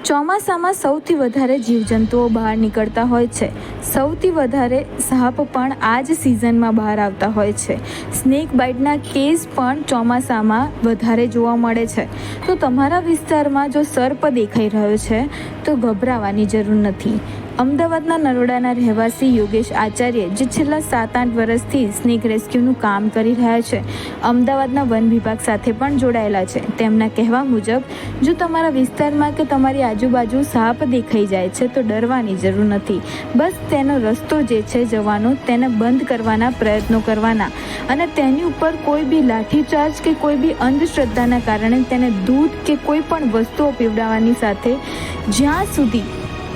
ચોમાસામાં સૌથી વધારે જીવજંતુઓ બહાર નીકળતા હોય છે. સૌથી વધારે સાપ પણ આ જ સિઝનમાં બહાર આવતા હોય છે. સ્નેક બાઇટના કેસ પણ ચોમાસામાં વધારે જોવા મળે છે. તો તમારા વિસ્તારમાં જો સર્પ દેખાઈ રહ્યો છે તો ગભરાવાની જરૂર નથી. અમદાવાદના નરોડાના રહેવાસી યોગેશ આચાર્ય, જે છેલ્લા 7-8 વર્ષથી સ્નેક રેસ્ક્યુનું કામ કરી રહ્યા છે, અમદાવાદના વન વિભાગ સાથે પણ જોડાયેલા છે. તેમના કહેવા મુજબ, જો તમારા વિસ્તારમાં કે તમારી આજુબાજુ સાપ દેખાઈ જાય છે તો ડરવાની જરૂર નથી. બસ તેનો રસ્તો જે છે જવાનો, તેને બંધ કરવાના પ્રયત્નો કરવાના અને તેની ઉપર કોઈ બી લાઠીચાર્જ કે કોઈ બી અંધશ્રદ્ધાના કારણે તેને દૂધ કે કોઈ પણ વસ્તુઓ પીવડાવવાની સાથે જ્યાં સુધી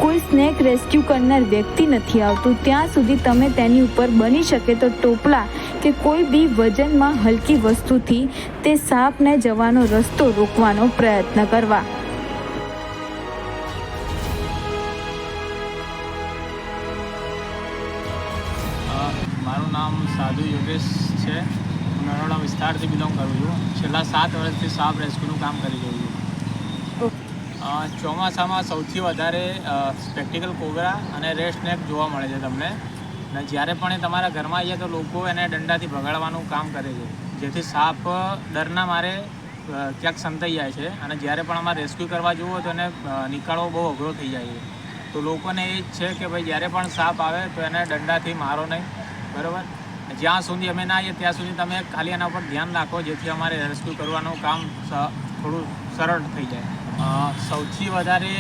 કોઈ સ્નેક રેસ્ક્યુ કરનાર વ્યક્તિ નથી આવતું ત્યાં સુધી તમે તેની ઉપર બની શકે તો ટોપલા કે કોઈ બી વજનમાં હલકી વસ્તુથી તે સાપને જવાનો રસ્તો રોકવાનો પ્રયત્ન કરવા. મારું નામ સાધુ યોગેશ છે. હું નરોડા વિસ્તારથી બિલોંગ કરું છું. છેલ્લા 7 વર્ષથી સાપ રેસ્ક્યુનું કામ કરી રહ્યું છું. ચોમાસામાં સૌથી વધારે સ્પેક્ટિકલ કોબરા અને રેડ સ્નેક જોવા મળે છે તમને. અને જ્યારે પણ એ તમારા ઘરમાં આવીએ તો લોકો એને દંડાથી ભગાડવાનું કામ કરે છે, જેથી સાપ ડરના મારે ક્યાંક સંતાઈ જાય છે અને જ્યારે પણ અમારે રેસ્ક્યુ કરવા જવું તો એને નીકાળવો બહુ અઘરો થઈ જાય છે. તો લોકોને એ જ છે કે ભાઈ જ્યારે પણ સાપ આવે તો એને દંડાથી મારો નહીં, બરાબર. જ્યાં સુધી અમે ના આવીએ ત્યાં સુધી તમે ખાલી એના પર ધ્યાન રાખો, જેથી અમારે રેસ્ક્યુ કરવાનું કામ થોડું સરળ થઈ જાય. સૌથી વધારે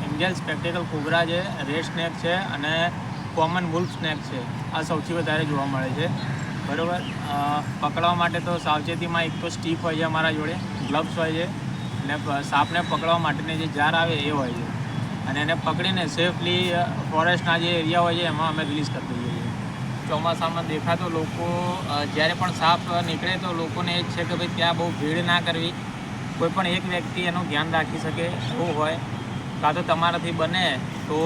ઇન્ડિયન સ્પેક્ટિકલ કોબરા છે, રેડ સ્નેક છે અને કોમન વુલ્ફ સ્નેક છે. આ સૌથી વધારે જોવા મળે છે, બરાબર. પકડવા માટે તો સાવચેતીમાં એક તો સ્ટીક હોય છે અમારા જોડે, ગ્લવ્સ હોય છે અને સાપને પકડવા માટેની જે જાર આવે એ હોય છે અને એને પકડીને સેફલી ફોરેસ્ટના જે એરિયા હોય છે એમાં અમે રિલીઝ કરી દઈએ છીએ. ચોમાસામાં દેખાતો લોકો જ્યારે પણ સાપ નીકળે તો લોકોને એ જ છે કે ભાઈ ત્યાં બહુ ભીડ ના કરવી. કોઈ પણ એક વ્યક્તિ એનું ધ્યાન રાખી શકે એવું હોય, કાં તો તમારાથી બને તો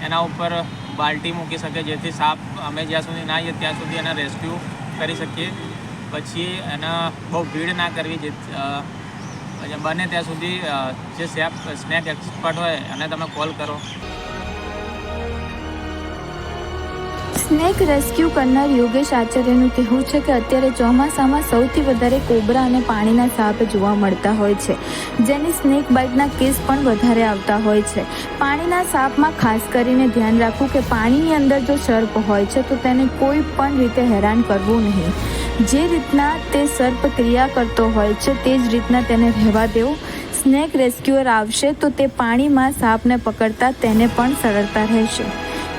એના ઉપર બાલ્ટી મૂકી શકે, જેથી સાપ અમે જ્યાં સુધી ના આવીએ ત્યાં સુધી એને રેસ્ક્યુ કરી શકીએ. પછી એને બહુ ભીડ ના કરવી, જે બને ત્યાં સુધી જે સ્નેક એક્સપર્ટ હોય એને તમે કોલ કરો. સ્નેક રેસ્ક્યુ કરનાર યોગેશ આચાર્યનું કહેવું છે કે અત્યારે ચોમાસામાં સૌથી વધારે કોબરા અને પાણીના સાપ જોવા મળતા હોય છે, જેની સ્નેક બાઇટના કેસ પણ વધારે આવતા હોય છે. પાણીના સાપમાં ખાસ કરીને ધ્યાન રાખવું કે પાણીની અંદર જો સર્પ હોય છે તો તેને કોઈ પણ રીતે હેરાન કરવું નહીં. જે રીતના તે સર્પ ક્રિયા કરતો હોય છે તે જ રીતના તેને રહેવા દેવું. સ્નેક રેસ્ક્યુઅર આવશે તો તે પાણીમાં સાપને પકડતા તેને પણ સરળતા રહેશે.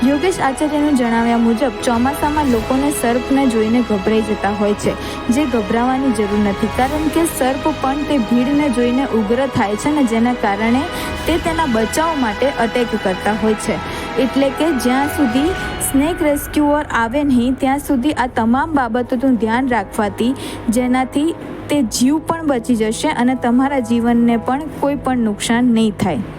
યોગેશ આચાર્યનું જણાવ્યા મુજબ ચોમાસામાં લોકોને સર્પને જોઈને ગભરાઈ જતા હોય છે, જે ગભરાવાની જરૂર નથી, કારણ કે સર્પ પણ તે ભીડને જોઈને ઉગ્ર થાય છે ને જેના કારણે તે તેના બચાવ માટે અટેક કરતા હોય છે. એટલે કે જ્યાં સુધી સ્નેક રેસ્ક્યુઅર આવે નહીં ત્યાં સુધી આ તમામ બાબતોનું ધ્યાન રાખવાથી જેનાથી તે જીવ પણ બચી જશે અને તમારા જીવનને પણ કોઈ પણ નુકસાન નહીં થાય.